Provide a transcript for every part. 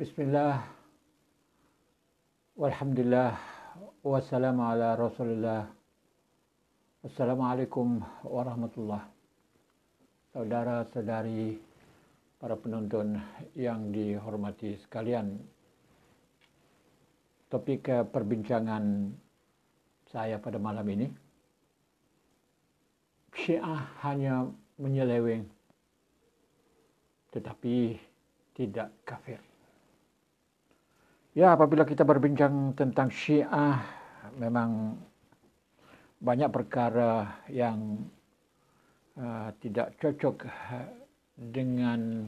Bismillah, walhamdulillah, wassalamu ala rasulillah. Assalamualaikum warahmatullah. Saudara-saudari, para penonton yang dihormati sekalian. Topik perbincangan saya pada malam ini, Syiah hanya menyeleweng, tetapi tidak kafir. Ya, apabila kita berbincang tentang Syiah, memang banyak perkara yang tidak cocok dengan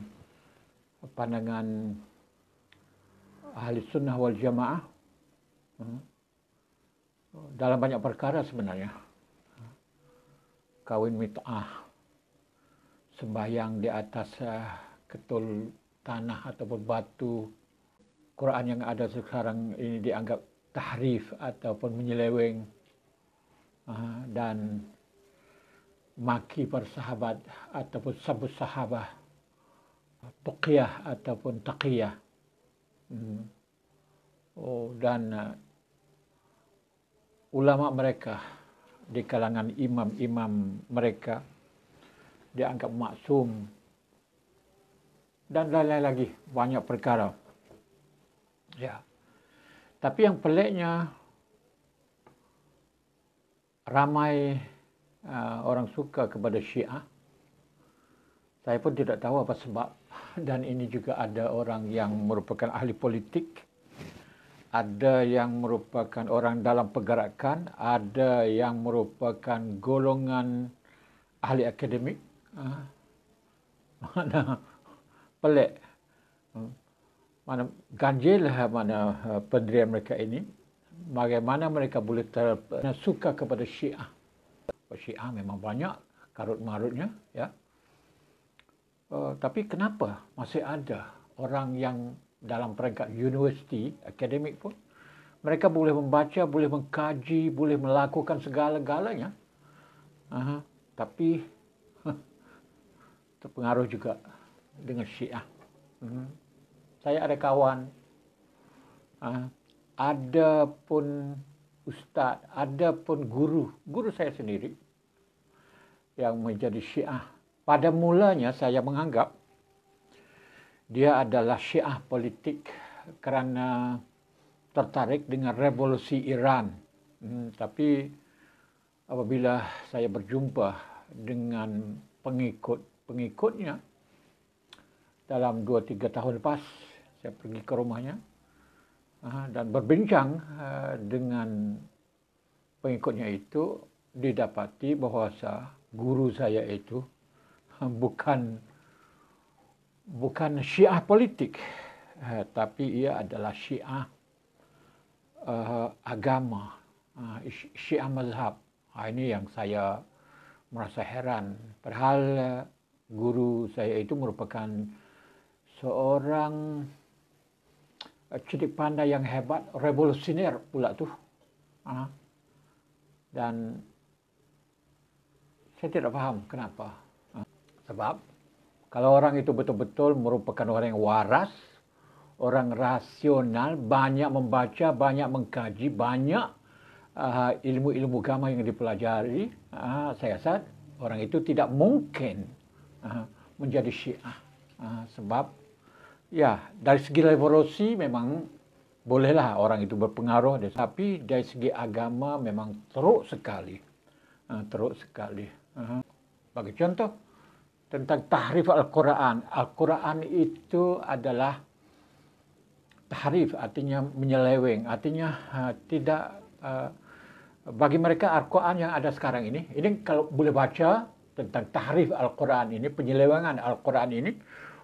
pandangan ahli sunnah wal jamaah. Dalam banyak perkara sebenarnya. Kawin mit'ah, sembahyang di atas ketul tanah ataupun batu. Quran yang ada sekarang ini dianggap tahrif ataupun menyeleweng, dan maki para sahabat ataupun sabut sahabah, tuqiyah ataupun taqiyah. Dan ulama mereka di kalangan imam-imam mereka dianggap maksum, dan lain-lain lagi banyak perkara. Ya, tapi yang peliknya ramai orang suka kepada Syiah. Saya pun tidak tahu apa sebab. Dan ini juga ada orang yang merupakan ahli politik, ada yang merupakan orang dalam pergerakan, ada yang merupakan golongan ahli akademik. Mana pelik. Mana ganjil mana pendirian mereka ini, bagaimana mereka boleh suka kepada Syiah. Syiah memang banyak karut-marutnya, ya. Tapi kenapa masih ada orang yang dalam peringkat universiti, akademik pun, mereka boleh membaca, boleh mengkaji, boleh melakukan segala-galanya, tapi terpengaruh juga dengan Syiah. Saya ada kawan, ada pun ustaz, ada pun guru saya sendiri yang menjadi Syiah. Pada mulanya saya menganggap dia adalah Syiah politik kerana tertarik dengan revolusi Iran. Tapi apabila saya berjumpa dengan pengikutnya dalam 2-3 tahun lepas, saya pergi ke rumahnya dan berbincang dengan pengikutnya itu, didapati bahawa guru saya itu bukan Syiah politik, tapi ia adalah Syiah agama, Syiah mazhab. Ini yang saya merasa heran. Padahal guru saya itu merupakan seorang cedik pandai yang hebat, revolusioner pula tu. Dan saya tidak faham kenapa. Sebab kalau orang itu betul-betul merupakan orang yang waras, orang rasional, banyak membaca, banyak mengkaji, banyak ilmu-ilmu agama yang dipelajari, saya rasa orang itu tidak mungkin menjadi Syiah. Sebab ya, dari segi revolusi memang bolehlah orang itu berpengaruh, tapi dari segi agama memang teruk sekali. Bagi contoh, tentang tahrif Al-Quran. Al-Quran itu adalah tahrif, artinya menyeleweng. Artinya tidak, bagi mereka Al-Quran yang ada sekarang ini kalau boleh baca tentang tahrif Al-Quran ini, penyelewengan Al-Quran ini,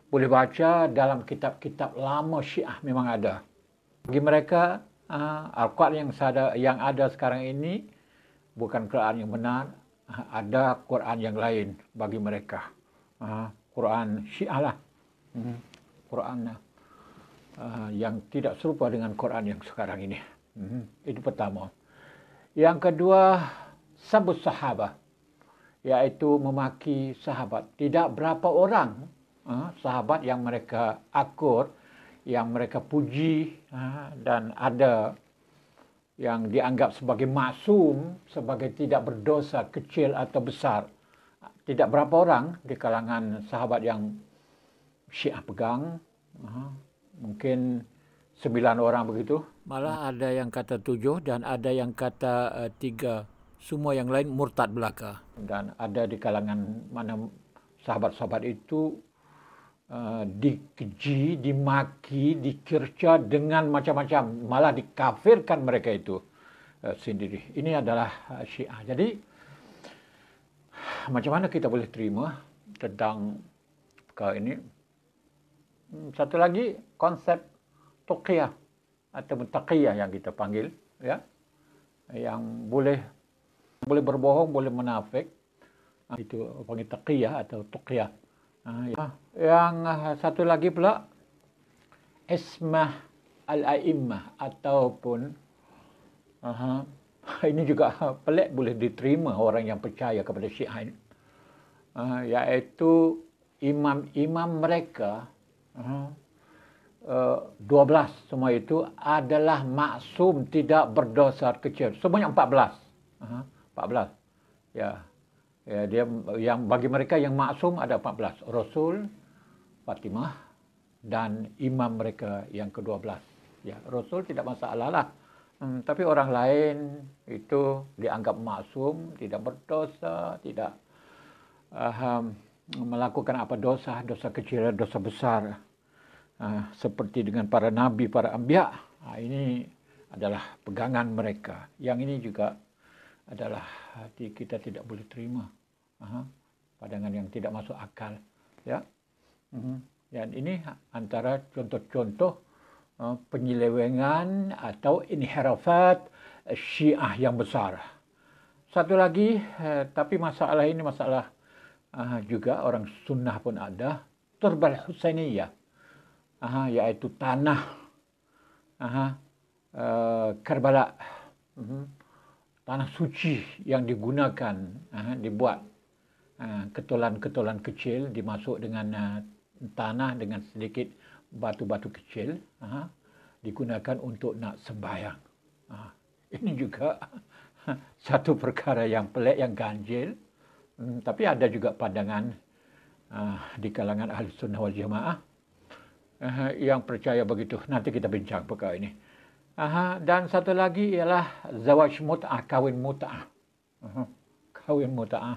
boleh baca dalam kitab-kitab lama Syiah memang ada. Bagi mereka, Al-Quran yang ada sekarang ini bukan Quran yang benar, ada Quran yang lain bagi mereka. Quran Syiah lah. Quran yang tidak serupa dengan Quran yang sekarang ini. Itu pertama. Yang kedua, sabut sahabah, yaitu memaki sahabat. Tidak berapa orang sahabat yang mereka akur yang mereka puji, dan ada yang dianggap sebagai maksum, sebagai tidak berdosa, kecil atau besar. Tidak berapa orang di kalangan sahabat yang Syiah pegang, mungkin 9 orang begitu. Malah ada yang kata 7 dan ada yang kata 3. Semua yang lain murtad belaka. Dan ada di kalangan mana sahabat-sahabat itu dikeji, dimaki, dikirca dengan macam-macam, malah dikafirkan mereka itu sendiri. Ini adalah Syiah. Jadi macam mana kita boleh terima tentang perkara ini? Satu lagi, konsep tuqiyah atau taqiyah yang kita panggil, ya, yang boleh berbohong, boleh munafik, itu panggil taqiyah atau tuqiyah. Yang satu lagi pula ismah al-a'immah ataupun ini juga pelik boleh diterima orang yang percaya kepada Syiah ini, iaitu imam-imam mereka 12 semua itu adalah maksum, tidak berdosa kecil. Semuanya 14. 14. Ya. Ya, dia yang bagi mereka yang maksum ada 14. Rasul, Fatimah dan imam mereka yang ke-12. Ya, Rasul tidak masalah lah. Tapi orang lain itu dianggap maksum, tidak berdosa, tidak melakukan apa dosa kecil, dosa besar. Seperti dengan para nabi, para anbiya. Ini adalah pegangan mereka. Yang ini juga adalah kita tidak boleh terima. Pandangan yang tidak masuk akal. Ya. Dan ini antara contoh-contoh penyelewengan atau inhirafat Syiah yang besar. Satu lagi, tapi masalah ini masalah juga orang sunnah pun ada, Turbal Husainiyah, yaitu tanah Karbala, tanah suci yang digunakan, dibuat ketulan-ketulan kecil, dimasuk dengan tanah dengan sedikit batu-batu kecil, digunakan untuk nak sembahyang. Ini juga satu perkara yang pelik, yang ganjil. Tapi ada juga pandangan di kalangan ahli sunnah wal jamaah yang percaya begitu. Nanti kita bincang perkara ini. Dan satu lagi ialah zawaj mut'ah, kawin mut'ah. Kawin mut'ah.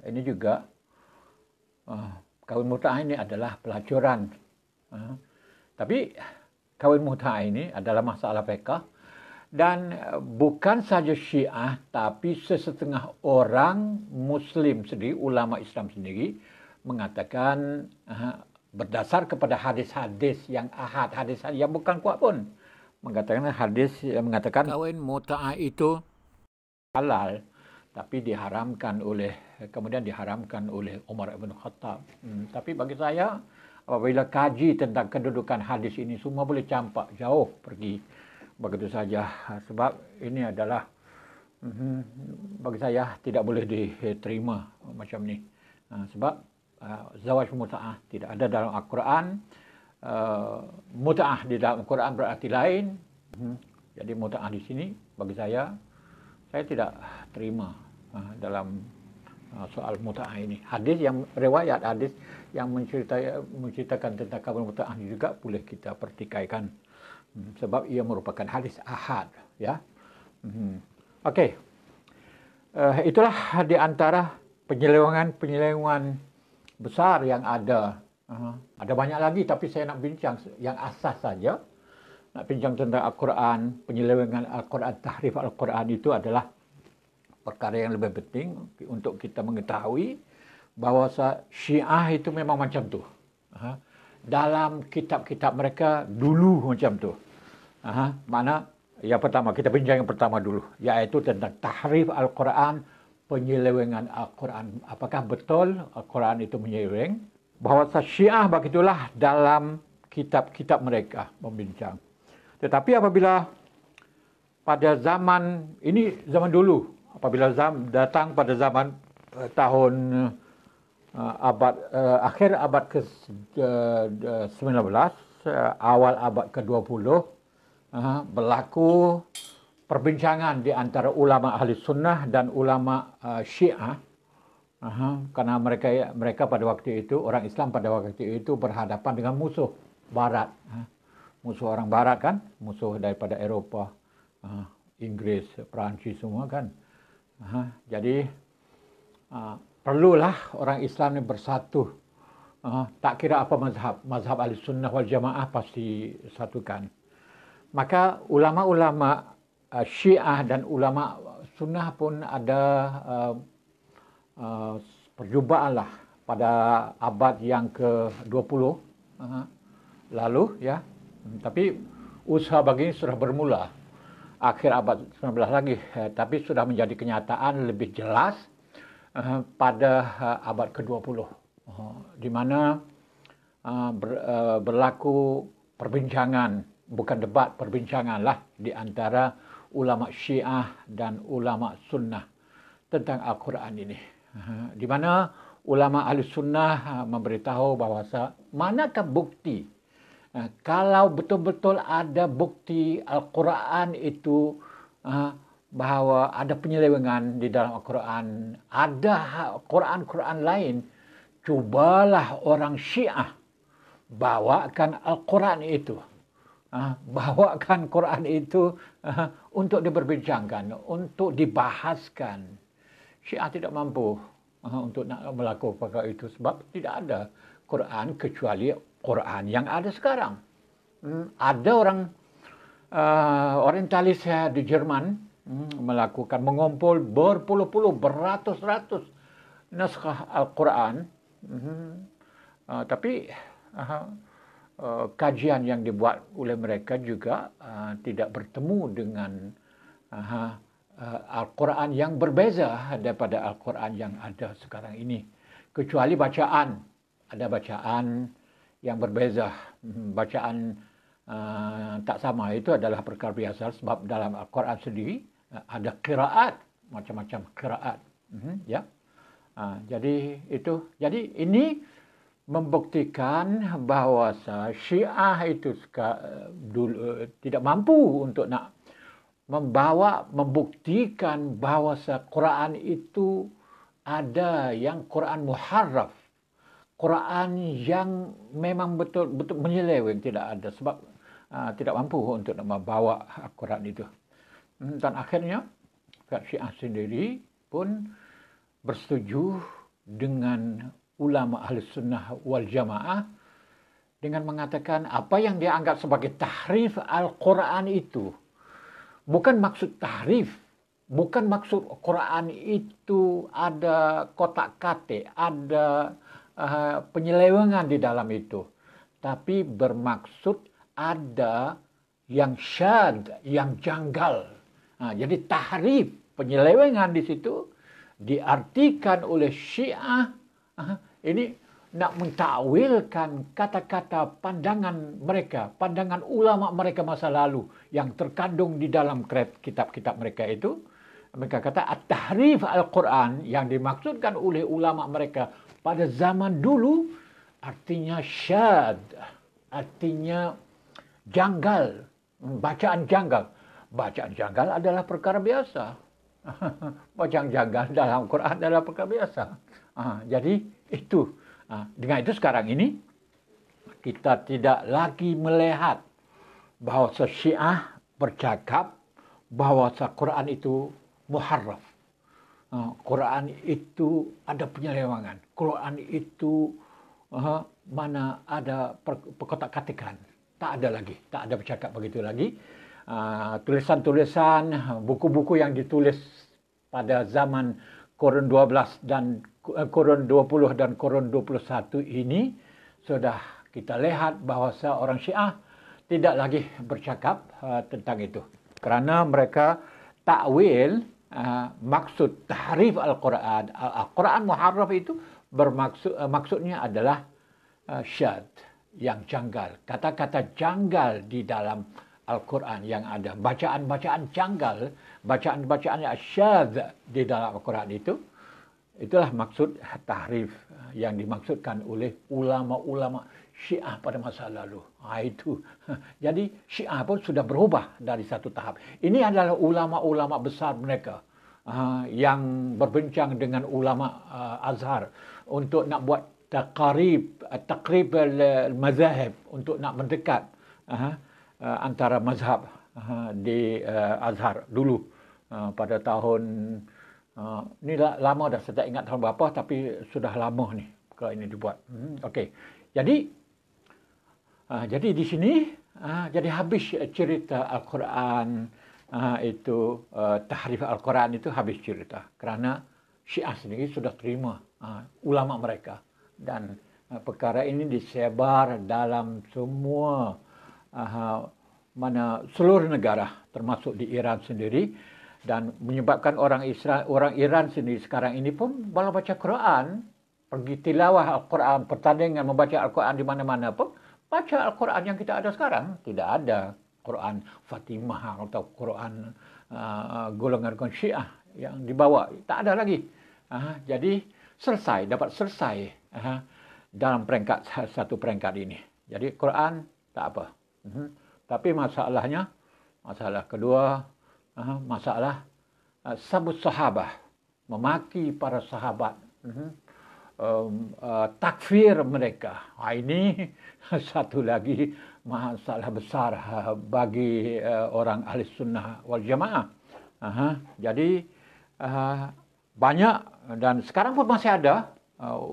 Ini juga kawin mut'ah ini adalah pelacuran. Tapi kawin mut'ah ini adalah masalah fiqh, dan bukan saja Syiah, tapi sesetengah orang Muslim sendiri, ulama Islam sendiri, mengatakan berdasar kepada hadis-hadis yang ahad, hadis yang bukan kuat pun, mengatakan hadis yang mengatakan kawin mut'ah itu halal, tapi kemudian diharamkan oleh Umar bin Khattab. Tapi bagi saya, apabila kaji tentang kedudukan hadis ini, semua boleh campak jauh pergi begitu saja. Sebab ini adalah bagi saya tidak boleh diterima macam ni. Sebab zawaj mut'ah tidak ada dalam Al-Quran. Mut'ah di dalam Al-Quran berarti lain. Jadi mut'ah di sini bagi saya tidak terima dalam soal mut'ah ini. Hadis yang riwayat hadis yang menceritakan tentang kawin mut'ah ini juga boleh kita pertikaikan, sebab ia merupakan hadis ahad, ya. Okey. Itulah di antara penyelewengan besar yang ada. Ada banyak lagi, tapi saya nak bincang yang asas saja. Nak bincang tentang Al-Quran, penyelewengan Al-Quran, tahrif Al-Quran itu adalah perkara yang lebih penting untuk kita mengetahui bahawa Syiah itu memang macam tu. Dalam kitab-kitab mereka dulu macam tu. Mana yang pertama, kita bincang yang pertama dulu, iaitu tentang tahrif Al-Quran, penyelewengan Al-Quran. Apakah betul Al-Quran itu menyeleweng? Bahawa Syiah begitulah dalam kitab-kitab mereka membincang. Tetapi apabila pada zaman ini, zaman dulu, apabila datang pada zaman tahun akhir abad ke-19, awal abad ke-20, berlaku perbincangan di antara ulama ahli sunnah dan ulama Syiah. Karena mereka pada waktu itu, orang Islam pada waktu itu berhadapan dengan musuh Barat. Musuh orang Barat kan, musuh daripada Eropah, Inggris, Perancis semua kan. Jadi perlulah orang Islam ini bersatu. Tak kira apa mazhab ahli sunnah wal jamaah pasti satukan. Maka ulama-ulama Syiah dan ulama sunnah pun ada perjumpaan lah pada abad yang ke-20 lalu ya. Tapi usaha begini sudah bermula akhir abad 19 lagi, tapi sudah menjadi kenyataan lebih jelas pada abad ke-20, di mana berlaku perbincangan, bukan debat, perbincangan lah di antara ulama Syiah dan ulama Sunnah tentang Al-Quran ini. Di mana ulama ahli Sunnah memberitahu bahwa manakah bukti kalau betul-betul ada bukti Al-Quran itu bahwa ada penyelewengan di dalam Al-Quran, ada Quran-Quran lain, cubalah orang Syiah bawakan Al-Quran itu. Bawakan Quran itu untuk diperbincangkan, untuk dibahaskan. Syiah tidak mampu untuk nak melakukan perkara itu sebab tidak ada Quran kecuali Quran yang ada sekarang. Ada orang orientalis di Jerman mengumpul berpuluh-puluh, beratus-ratus naskah Al-Quran. Tapi kajian yang dibuat oleh mereka juga tidak bertemu dengan Al-Quran yang berbeza daripada Al-Quran yang ada sekarang ini. Kecuali bacaan. Ada bacaan yang berbeza. Bacaan tak sama itu adalah perkara biasa sebab dalam Al-Quran sendiri ada qiraat, macam-macam qiraat. Ya. Jadi ini membuktikan bahawa Syiah itu tidak mampu untuk nak membuktikan bahawa Quran itu ada yang Quran muharraf, Quran yang memang betul-betul menyeleweng, tidak ada sebab tidak mampu untuk membawa Quran itu. Dan akhirnya Syiah sendiri pun bersetuju dengan ulama ahli sunnah wal jamaah dengan mengatakan apa yang dia anggap sebagai tahrif Al-Quran itu bukan maksud tahrif, bukan maksud Quran itu ada kotak-katik, ada penyelewengan di dalam itu, tapi bermaksud ada yang syad, yang janggal. Jadi tahrif, penyelewengan di situ diartikan oleh Syiah ini nak mentakwilkan kata-kata pandangan mereka, pandangan ulama mereka masa lalu yang terkandung di dalam kitab-kitab mereka itu. Mereka kata at-tahrif Al-Quran yang dimaksudkan oleh ulama mereka pada zaman dulu artinya syad, artinya janggal, bacaan janggal. Bacaan janggal adalah perkara biasa. Bacaan janggal dalam Quran adalah perkara biasa. Jadi itu. Dengan itu sekarang ini kita tidak lagi melihat bahawa Syiah bercakap bahawa Quran itu muharraf. Quran itu ada penyelewengan. Quran itu mana ada perkotak-katikan. Tak ada lagi. Tak ada bercakap begitu lagi. Tulisan-tulisan, buku-buku yang ditulis pada zaman Qurun 12 dan Qurun 20 dan Qurun 21 ini sudah kita lihat bahawa orang Syiah tidak lagi bercakap tentang itu. Kerana mereka takwil maksud tahrif Al-Quran. Al-Quran muharraf itu maksudnya adalah syad, yang janggal. Kata-kata janggal di dalam Al-Quran yang ada. Bacaan-bacaan janggal, bacaan-bacaan syad di dalam Al-Quran itu Itulah maksud tahrif yang dimaksudkan oleh ulama-ulama Syiah pada masa lalu. Itu. Jadi Syiah pun sudah berubah dari satu tahap. Ini adalah ulama-ulama besar mereka yang berbincang dengan ulama Azhar untuk nak buat takrib al-mazahib, untuk nak mendekat antara mazhab di Azhar dulu pada tahun ni lama dah, saya tak ingat tahun berapa, tapi sudah lama ni kalau ini dibuat. Okey. Jadi di sini jadi habis cerita Al-Quran itu tahrif Al-Quran itu habis cerita kerana Syiah sendiri sudah terima ulama mereka, dan perkara ini disebar dalam semua seluruh negara termasuk di Iran sendiri, dan menyebabkan orang Iran sendiri sekarang ini pun kalau baca Quran, pergi tilawah Al-Quran, pertandingan membaca Al-Quran di mana-mana pun, baca Al-Quran yang kita ada sekarang. Tidak ada Quran Fatimah atau Quran golongan Syiah yang dibawa. Tak ada lagi. Jadi dapat selesai dalam satu peringkat ini. Jadi Quran tak apa. Tapi masalah kedua, masalah sabut sahabah, memaki para sahabat, takfir mereka. Ini satu lagi masalah besar bagi orang ahli sunnah wal jamaah. Jadi banyak, dan sekarang pun masih ada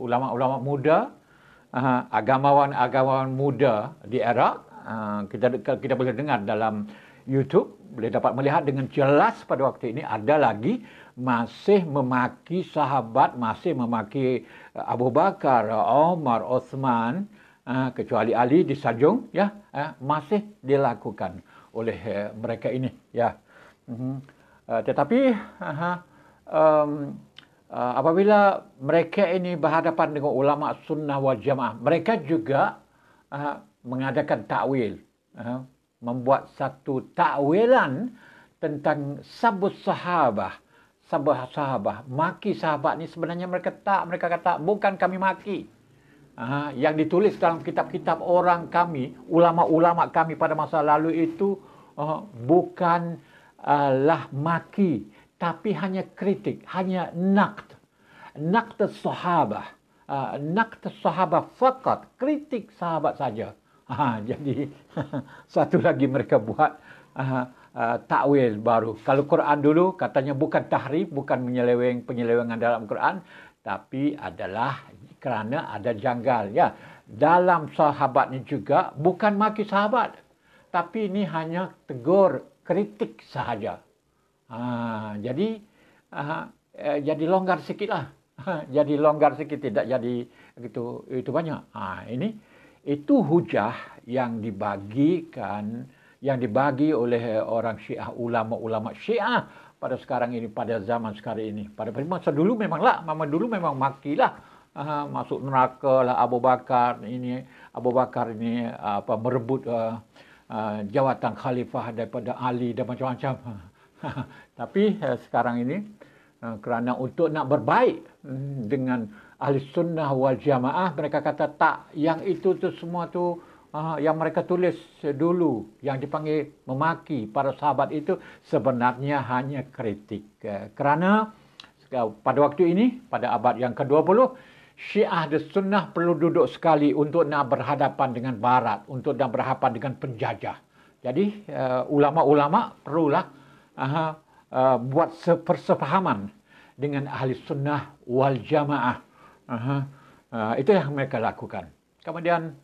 ulama-ulama muda, agamawan-agamawan muda di Iraq. Kita boleh dengar dalam YouTube, boleh dapat melihat dengan jelas pada waktu ini ada lagi masih memaki sahabat, masih memaki Abu Bakar, Umar, Uthman, kecuali Ali disanjung, ya, masih dilakukan oleh mereka ini, ya. Tetapi apabila mereka ini berhadapan dengan ulama sunnah wal jamaah, mereka juga mengadakan takwil, membuat satu takwilan tentang sabut sahabah, maki sahabat ni sebenarnya mereka kata bukan kami maki. Yang ditulis dalam kitab-kitab orang kami, ulama-ulama kami pada masa lalu itu bukanlah maki, tapi hanya kritik, hanya naqd sahabah, naqd sahabah fakat, kritik sahabat saja. Jadi satu lagi mereka buat takwil baru. Kalau Quran dulu katanya bukan tahrif, bukan penyelewengan dalam Quran, tapi adalah kerana ada janggal, ya. Dalam sahabat ni juga bukan maki sahabat, tapi ini hanya tegur, kritik sahaja. Jadi longgar sikitlah. Jadi longgar sikit, tidak jadi itu banyak. Itu hujah yang dibagi oleh orang Syiah, ulama-ulama Syiah pada sekarang ini, pada zaman sekarang ini. Pada masa dulu memang makilah, masuk neraka lah Abu Bakar ini merebut jawatan khalifah daripada Ali dan macam-macam. Tapi sekarang ini kerana untuk nak berbaik dengan ahli sunnah wal jamaah, mereka kata tak, yang itu semua tu yang mereka tulis dulu yang dipanggil memaki para sahabat itu sebenarnya hanya kritik. Kerana pada waktu ini, pada abad yang ke-20, Syiah dan Sunnah perlu duduk sekali untuk nak berhadapan dengan Barat, untuk nak berhadapan dengan penjajah. Jadi ulama-ulama perlulah buat persefahaman dengan ahli sunnah wal jamaah. Itu yang mereka lakukan. Kemudian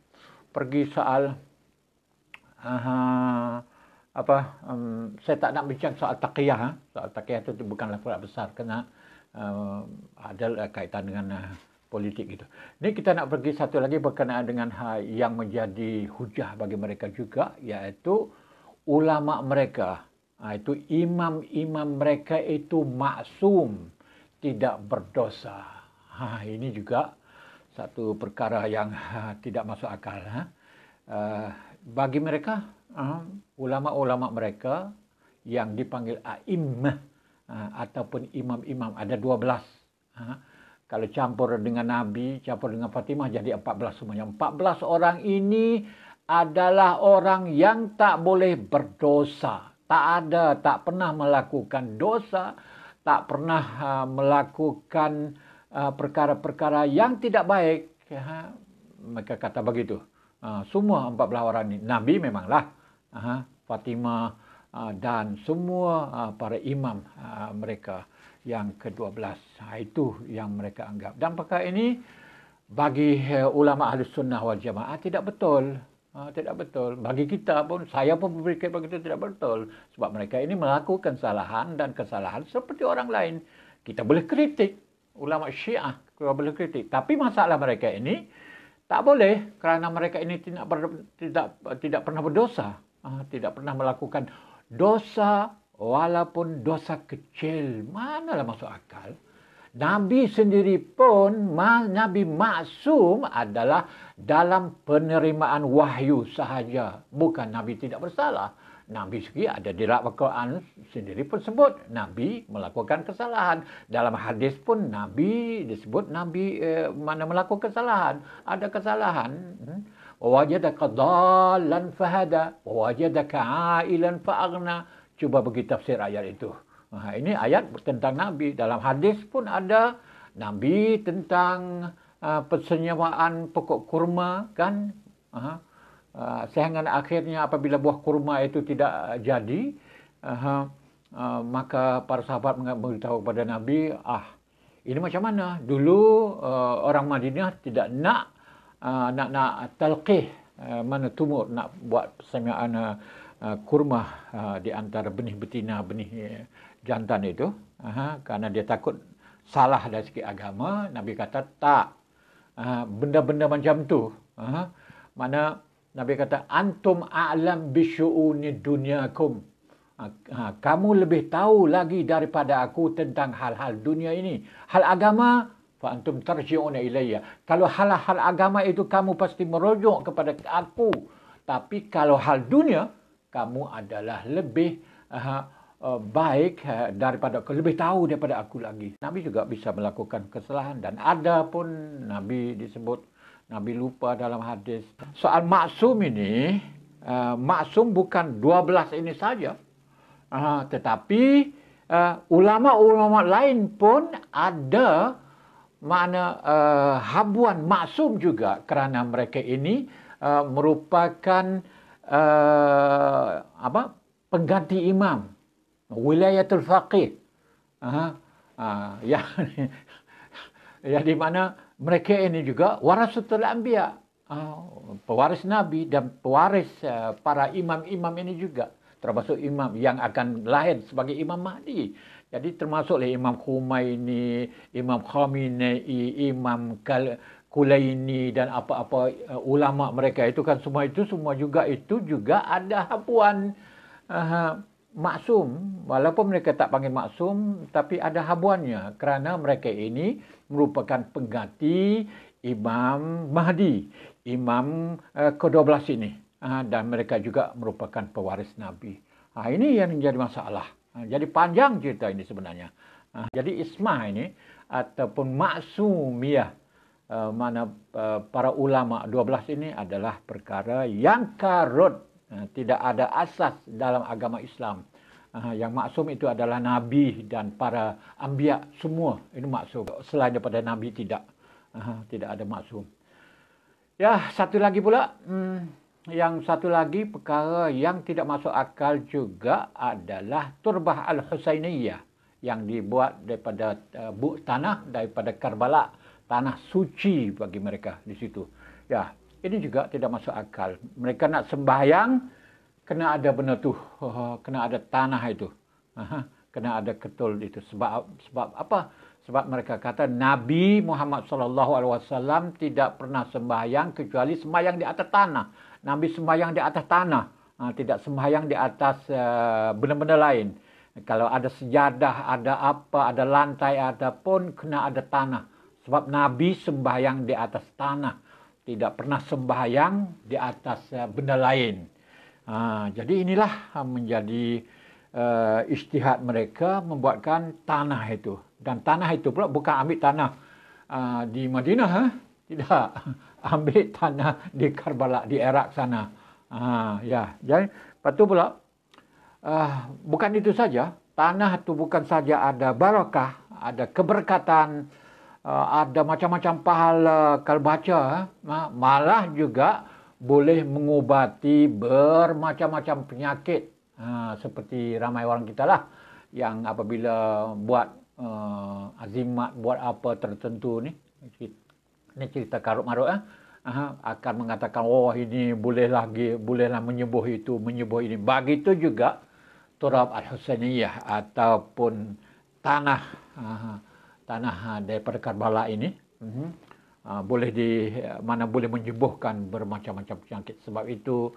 pergi soal saya tak nak bincang soal taqiyah. Soal taqiyah itu bukanlah perkara besar, kerana ada kaitan dengan politik gitu. Ini kita nak pergi satu lagi berkenaan dengan yang menjadi hujah bagi mereka juga, iaitu ulama mereka. Itu imam-imam mereka itu maksum, tidak berdosa. Ini juga satu perkara yang tidak masuk akal. Bagi mereka, ulama-ulama mereka yang dipanggil a'immah ataupun imam-imam, ada 12. Kalau campur dengan Nabi, campur dengan Fatimah jadi 14 semuanya. 14 orang ini adalah orang yang tak boleh berdosa. Tak pernah melakukan dosa, tak pernah melakukan perkara-perkara yang tidak baik. Mereka kata begitu. Semua 14 orang ini. Nabi memanglah. Fatimah dan semua para imam mereka yang ke-12. Itu yang mereka anggap. Dan perkara ini bagi ulama Ahlus Sunnah wal Jamaah tidak betul. Tidak betul. Bagi kita pun, saya pun berfikir begitu tidak betul. Sebab mereka ini melakukan kesalahan dan kesalahan seperti orang lain. Kita boleh kritik. Ulama Syiah kita boleh kritik. Tapi masalah mereka ini tak boleh kerana mereka ini tidak pernah berdosa. Tidak pernah melakukan dosa walaupun dosa kecil. Manalah masuk akal. Nabi sendiri pun, Nabi maksum adalah dalam penerimaan wahyu sahaja. Bukan Nabi tidak bersalah. Nabi sendiri ada di dalam Al-Quran sendiri pun sebut Nabi melakukan kesalahan. Dalam hadis pun Nabi disebut Nabi mana melakukan kesalahan. Ada kesalahan. Wajadaka dhallan fahada, wajadaka ailan fa'aghna. Cuba bagi tafsir ayat itu. Ini ayat tentang Nabi. Dalam hadis pun ada Nabi tentang persenyawaan pokok kurma, kan? Sehingga akhirnya apabila buah kurma itu tidak jadi, maka para sahabat memberitahu kepada Nabi, ini macam mana? Dulu orang Madinah tidak nak talqih, mana tumur, nak buat persenyawaan kurma di antara benih betina, benih jantan itu, karena dia takut salah dari segi agama. Nabi kata tak, benda-benda macam tu, mana Nabi kata antum a'lam bisyu'uni dunyakum, kamu lebih tahu lagi daripada aku tentang hal-hal dunia ini. Hal agama fa antum tarji'una ilayya, kalau hal-hal agama itu kamu pasti merujuk kepada aku, tapi kalau hal dunia kamu adalah lebih baik daripada aku, lebih tahu daripada aku lagi. Nabi juga bisa melakukan kesalahan dan ada pun Nabi disebut Nabi lupa dalam hadis. Soal maksum ini, maksum bukan 12 ini saja, tetapi ulama-ulama lain pun ada makna habuan maksum juga kerana mereka ini merupakan pengganti imam, wilayatul faqih, yang di mana mereka ini juga warasatul anbiya, pewaris Nabi dan pewaris para imam-imam ini juga, termasuk imam yang akan lahir sebagai Imam Mahdi. Jadi termasuklah Imam Khumaini, Imam Khamenei, Imam Kulaini dan apa-apa ulama mereka itu kan semua juga ada habuan maksum. Walaupun mereka tak panggil maksum, tapi ada habuannya kerana mereka ini merupakan pengganti Imam Mahdi, Imam ke-12 ini, dan mereka juga merupakan pewaris Nabi. Ini yang menjadi masalah. Jadi panjang cerita ini sebenarnya. Jadi ismah ini ataupun maksumiyah, mana para ulama 12 ini adalah perkara yang karut, tidak ada asas dalam agama Islam. Yang maksum itu adalah Nabi dan para anbiya semua. Ini maksum. Selain daripada Nabi tidak ada maksum. Ya, satu lagi pula. Yang satu lagi perkara yang tidak masuk akal juga adalah Turbah Al-Husainiyah yang dibuat daripada tanah daripada Karbala, tanah suci bagi mereka di situ. Ya, ini juga tidak masuk akal. Mereka nak sembahyang kena ada benda tu, kena ada tanah itu, kena ada ketul itu. Sebab apa? Sebab mereka kata Nabi Muhammad SAW tidak pernah sembahyang kecuali sembahyang di atas tanah. Nabi sembahyang di atas tanah, tidak sembahyang di atas benda-benda lain. Kalau ada sejadah, ada apa, ada lantai, ada pun kena ada tanah. Sebab Nabi sembahyang di atas tanah, tidak pernah sembahyang di atas benda lain. Jadi inilah menjadi ijtihad mereka membuatkan tanah itu. Dan tanah itu pula bukan ambil tanah di Madinah, tidak. Ambil tanah di Karbala, di Iraq sana. Ya, jadi lepas tu pula, bukan itu saja, tanah itu bukan saja ada barakah, ada keberkatan, ada macam-macam pahala kalau baca, malah juga boleh mengubati bermacam-macam penyakit. Seperti ramai orang kita lah yang apabila buat azimat, buat apa tertentu ni cerita karut-marut akan mengatakan, oh ini bolehlah menyembuh itu, menyembuh ini. Begitu juga Turab Al-Husainiyah ataupun tanah daripada Karbala ini, mana boleh menyembuhkan bermacam-macam penyakit. Sebab itu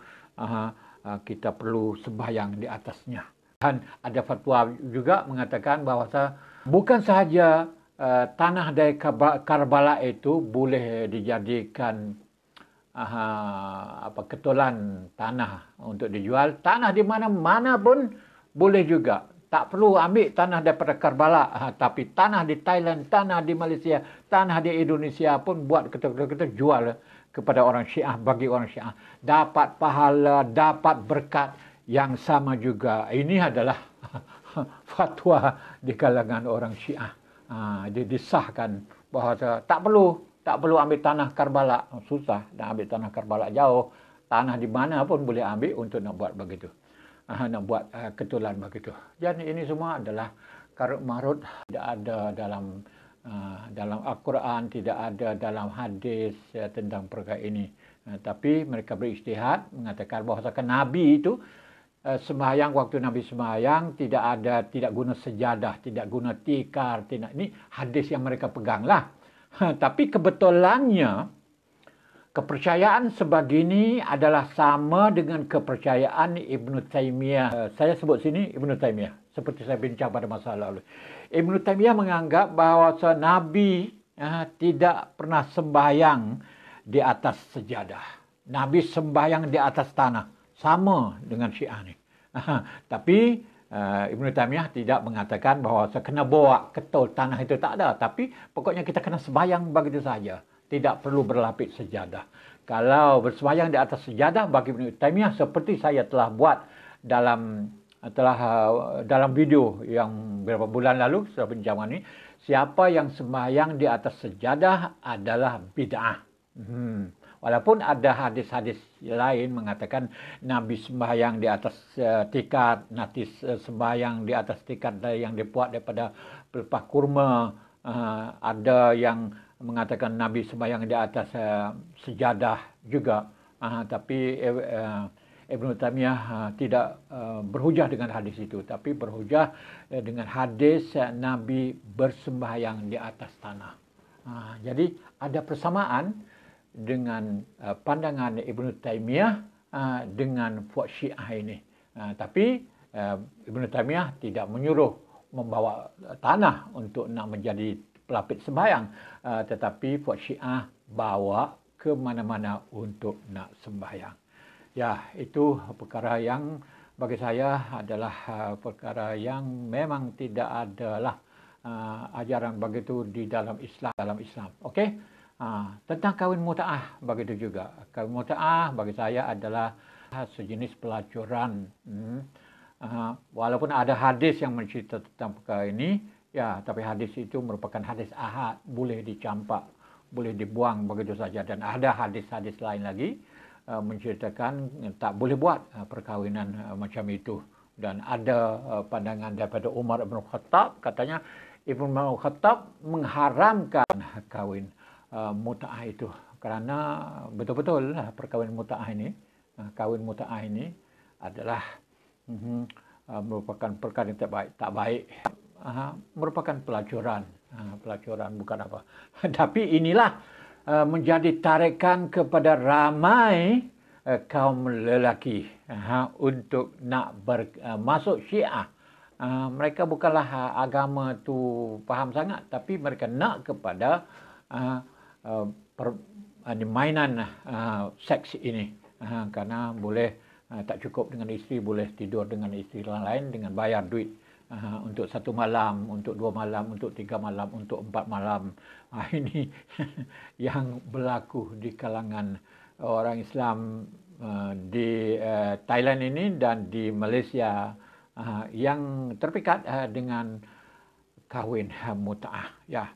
kita perlu sembahyang di atasnya. Dan ada fatwa juga mengatakan bahawa bukan sahaja tanah dari Karbala itu boleh dijadikan ketulan tanah untuk dijual. Tanah di mana-mana pun boleh juga. Tak perlu ambil tanah daripada Karbala, tapi tanah di Thailand, tanah di Malaysia, tanah di Indonesia pun buat kita jual kepada orang Syiah, bagi orang Syiah. Dapat pahala, dapat berkat yang sama juga. Ini adalah fatwa di kalangan orang Syiah. Dia disahkan bahawa tak perlu ambil tanah Karbala. Susah nak ambil tanah Karbala, jauh. Tanah di mana pun boleh ambil untuk nak buat begitu. Nak buat ketulan begitu. Jadi ini semua adalah karut marut, tidak ada dalam Al-Quran, tidak ada dalam hadis tentang perkara ini. Tapi mereka berijtihad mengatakan bahawa Nabi itu sembahyang, waktu Nabi sembahyang tidak guna sejadah, tidak guna tikar, ini hadis yang mereka peganglah. Tapi kebetulannya kepercayaan sebegini adalah sama dengan kepercayaan Ibn Taymiyah. Saya sebut sini Ibn Taymiyah, seperti saya bincang pada masa lalu. Ibn Taymiyah menganggap bahawa Nabi tidak pernah sembahyang di atas sejadah. Nabi sembahyang di atas tanah. Sama dengan Syiah ni. Tapi Ibn Taymiyah tidak mengatakan bahawa kena bawa ketul tanah itu, tak ada. Tapi pokoknya kita kena sembahyang begitu saja. Tidak perlu berlapis sejadah. Kalau bersembahyang di atas sejadah bagi Ibn Taymiyah, seperti saya telah buat dalam video yang beberapa bulan lalu, setelah pinjaman ini, siapa yang sembahyang di atas sejadah adalah bid'ah. Walaupun ada hadis-hadis lain mengatakan Nabi sembahyang di atas tikar, Nabi sembahyang di atas tikar yang dibuat daripada pelepah kurma. Ada yang mengatakan Nabi sembahyang di atas sejadah juga. Tapi Ibn Taymiyah tidak berhujah dengan hadis itu. Tapi berhujah dengan hadis Nabi bersembahyang di atas tanah. Jadi ada persamaan dengan pandangan Ibn Taymiyah dengan puak Syiah ini. Tapi Ibn Taymiyah tidak menyuruh membawa tanah untuk nak menjadi pelapis sembahyang. Tetapi puak Syiah bawa ke mana-mana untuk nak sembahyang. Ya, itu perkara yang bagi saya adalah perkara yang memang tidak adalah ajaran begitu di dalam Islam. Okey? Tentang kahwin muta'ah begitu juga. Kahwin muta'ah bagi saya adalah sejenis pelacuran. Walaupun ada hadis yang mencerita tentang perkara ini, ya, tapi hadis itu merupakan hadis ahad, boleh dicampak, boleh dibuang begitu saja. Dan ada hadis-hadis lain lagi menceritakan tak boleh buat perkahwinan macam itu. Dan ada pandangan daripada Umar bin Khattab, katanya Ibn Khattab mengharamkan kahwin muta'ah itu, kerana betul-betul perkahwinan muta'ah ini, kahwin muta'ah ini adalah merupakan perkara yang tak baik, merupakan pelacuran, bukan apa. Tapi inilah menjadi tarikan kepada ramai kaum lelaki untuk nak masuk Syiah. Mereka bukanlah agama tu faham sangat, tapi mereka nak kepada mainan seks ini, karena boleh tak cukup dengan isteri, boleh tidur dengan isteri lain dengan bayar duit untuk 1 malam, untuk 2 malam, untuk 3 malam, untuk 4 malam. Ini yang berlaku di kalangan orang Islam di Thailand ini dan di Malaysia yang terpikat dengan kahwin mut'ah. Ya,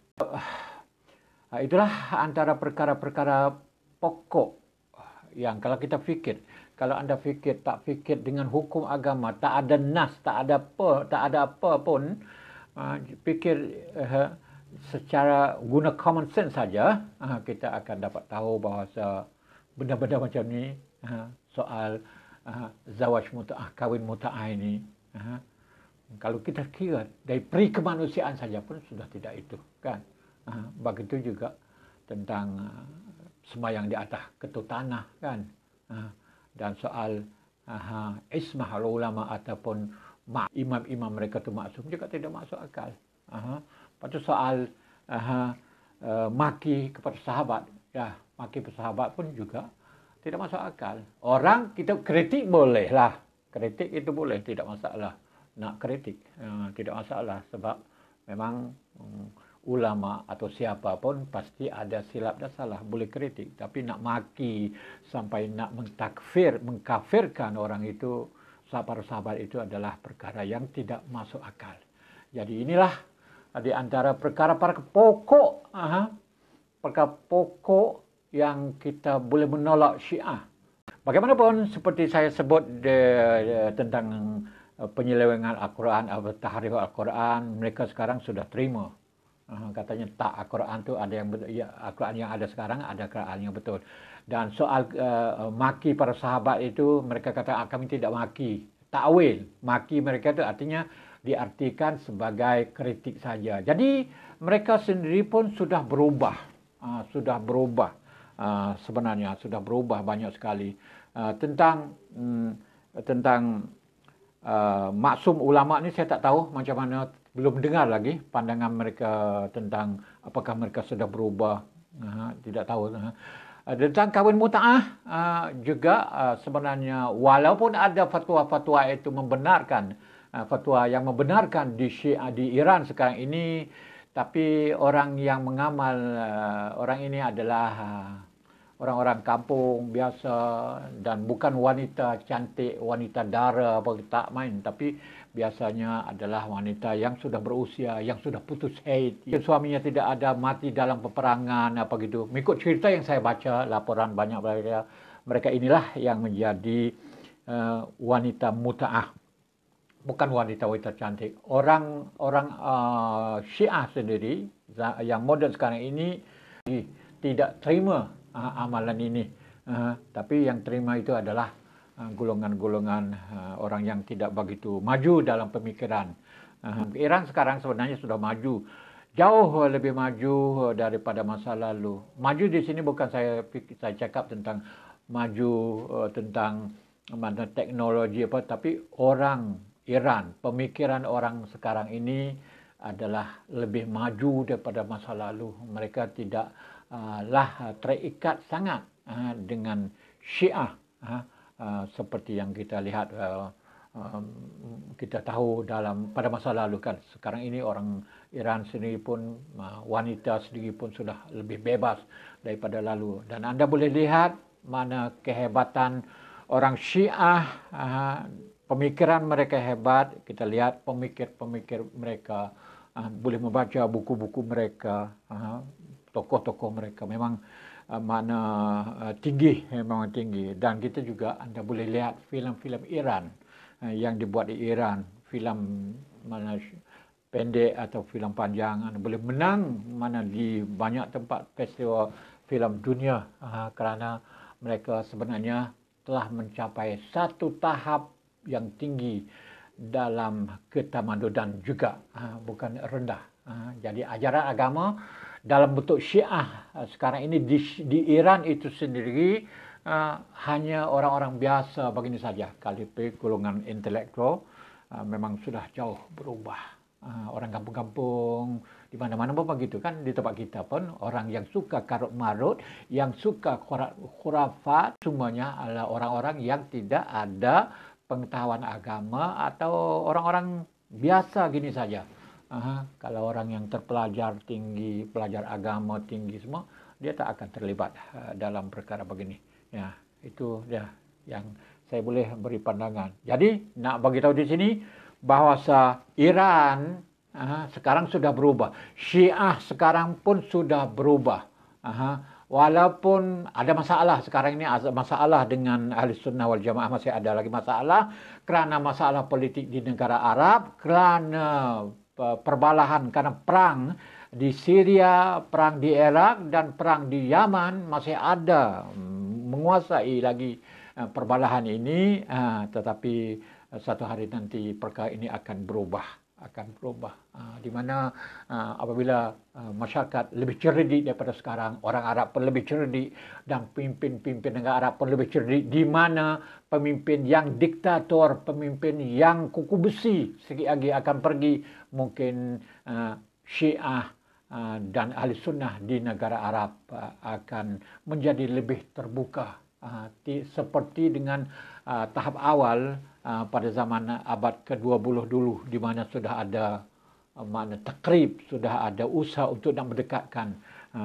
itulah antara perkara-perkara pokok yang kalau kita fikir, kalau anda tak fikir dengan hukum agama, tak ada nas, tak ada apa pun, fikir secara guna common sense saja, kita akan dapat tahu bahawa benda-benda macam ni, soal zawaj mut'ah, kahwin mut'ah ini, kalau kita kira dari peri kemanusiaan saja pun sudah tidak itu, kan? Begitu juga tentang sembahyang di atas ketuk tanah, kan? Dan soal ismah ulama ataupun imam-imam mereka tu maksum juga tidak masuk akal. Lepas tu soal maki kepada sahabat, ya, maki sahabat pun juga tidak masuk akal. Orang kita kritik boleh lah, kritik itu boleh, tidak masalah. Nak kritik tidak masalah, sebab memang ulama atau siapa pun pasti ada silap dan salah, boleh kritik. Tapi nak maki sampai nak mengkafirkan orang itu, para sahabat itu adalah perkara yang tidak masuk akal. Jadi inilah di antara perkara-perkara pokok, perkara pokok yang kita boleh menolak Syiah. Bagaimanapun seperti saya sebut tentang penyelewengan Al-Quran atau tahrif Al-Quran, mereka sekarang sudah terima. Katanya tak, Al-Quran tu ada yang betul, ya, Al-Quran yang ada sekarang ada Al-Quran yang betul. Dan soal maki para sahabat itu, mereka kata kami tidak maki. Takwil, maki mereka itu artinya diartikan sebagai kritik saja. Jadi mereka sendiri pun sudah berubah, sebenarnya sudah berubah banyak sekali tentang maksum ulama ni. Saya tak tahu macam mana, belum dengar lagi pandangan mereka tentang apakah mereka sudah berubah, tidak tahu. Tentang kahwin mut'ah juga sebenarnya walaupun ada fatwa-fatwa itu membenarkan, fatwa yang membenarkan di Syiah di Iran sekarang ini, tapi orang yang mengamal orang ini adalah orang-orang kampung biasa dan bukan wanita cantik, wanita dara apa tak main, tapi biasanya adalah wanita yang sudah berusia, yang sudah putus haid, suaminya tidak ada, mati dalam peperangan apa gitu. Mengikut cerita yang saya baca, laporan banyak mereka inilah yang menjadi wanita mut'ah, bukan wanita-wanita cantik. Orang Syiah sendiri yang moden sekarang ini tidak terima amalan ini, tapi yang terima itu adalah golongan-golongan orang yang tidak begitu maju dalam pemikiran. Iran sekarang sebenarnya sudah maju, jauh lebih maju daripada masa lalu. Maju di sini bukan saya cakap tentang maju tentang mana teknologi apa, tapi orang Iran, pemikiran orang sekarang ini adalah lebih maju daripada masa lalu. Mereka tidaklah terikat sangat dengan Syiah. Seperti yang kita lihat, kita tahu pada masa lalu, kan. Sekarang ini orang Iran sendiri pun, wanita sendiri pun sudah lebih bebas daripada lalu. Dan anda boleh lihat mana kehebatan orang Syiah, pemikiran mereka hebat. Kita lihat pemikir-pemikir mereka, boleh membaca buku-buku mereka, tokoh-tokoh mereka memang mana tinggi, memang tinggi. Dan kita juga anda boleh lihat filem-filem Iran yang dibuat di Iran, filem mana pendek atau filem panjang, anda boleh menang mana di banyak tempat festival filem dunia, kerana mereka sebenarnya telah mencapai satu tahap yang tinggi dalam ketamadunan juga, bukan rendah. Jadi ajaran agama dalam bentuk Syiah sekarang ini di Iran itu sendiri hanya orang-orang biasa begini saja. Kaliber golongan intelektual memang sudah jauh berubah. Orang kampung-kampung di mana-mana pun begitu, kan. Di tempat kita pun orang yang suka karut marut, yang suka khurafat, semuanya adalah orang-orang yang tidak ada pengetahuan agama atau orang-orang biasa gini saja. Kalau orang yang terpelajar tinggi, pelajar agama tinggi semua, dia tak akan terlibat dalam perkara begini. Ya, itu dia yang saya boleh beri pandangan. Jadi nak bagi tahu di sini bahasa Iran sekarang sudah berubah. Syiah sekarang pun sudah berubah. Walaupun ada masalah sekarang ini, ada masalah dengan Ahli Sunnah wal Jamaah, masih ada lagi masalah kerana masalah politik di negara Arab, kerana perbalahan, karena perang di Syria, perang di Iraq dan perang di Yaman masih ada menguasai lagi perbalahan ini, tetapi satu hari nanti perkara ini akan berubah. Di mana apabila masyarakat lebih cerdik daripada sekarang, orang Arab pun lebih cerdik dan pemimpin-pemimpin negara Arab pun lebih cerdik, di mana pemimpin yang diktator, pemimpin yang kuku besi sikit lagi akan pergi, mungkin Syiah dan Ahli Sunnah di negara Arab akan menjadi lebih terbuka, seperti dengan tahap awal pada zaman abad ke-20 dulu, di mana sudah ada makna takrib, sudah ada usaha untuk nak mendekatkan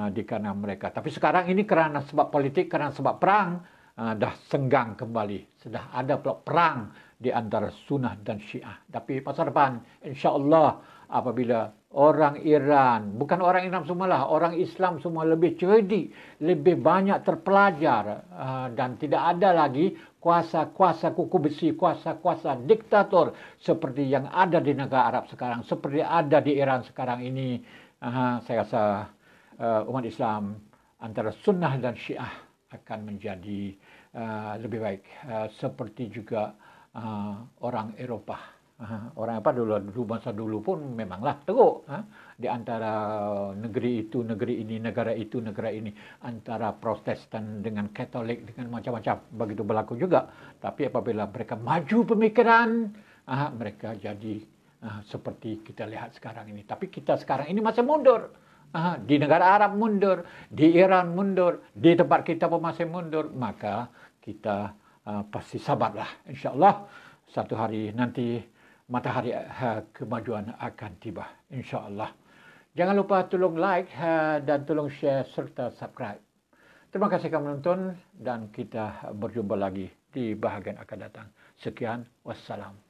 di kalangan mereka. Tapi sekarang ini kerana sebab politik, kerana sebab perang, dah senggang kembali. Sudah ada pula perang di antara Sunnah dan Syiah. Tapi masa depan, insya-Allah apabila orang Iran, bukan orang Iran semualah, orang Islam semua lebih cerdik, lebih banyak terpelajar, dan tidak ada lagi kuasa-kuasa kuku besi, kuasa-kuasa diktator seperti yang ada di negara Arab sekarang, seperti ada di Iran sekarang ini. Saya rasa umat Islam antara Sunnah dan Syiah akan menjadi lebih baik, seperti juga orang Eropah. Orang apa dulu masa dulu pun memanglah teruk di antara negeri itu, negeri ini, negara itu, negara ini, antara Protestan dengan Katolik, dengan macam-macam, begitu berlaku juga. Tapi apabila mereka maju pemikiran, mereka jadi seperti kita lihat sekarang ini. Tapi kita sekarang ini masih mundur. Di negara Arab mundur, di Iran mundur, di tempat kita pun masih mundur. Maka kita pasti sabarlah. InsyaAllah satu hari nanti matahari kemajuan akan tiba, insya-Allah. Jangan lupa tolong like dan tolong share serta subscribe. Terima kasih kerana menonton dan kita berjumpa lagi di bahagian akan datang. Sekian, wassalam.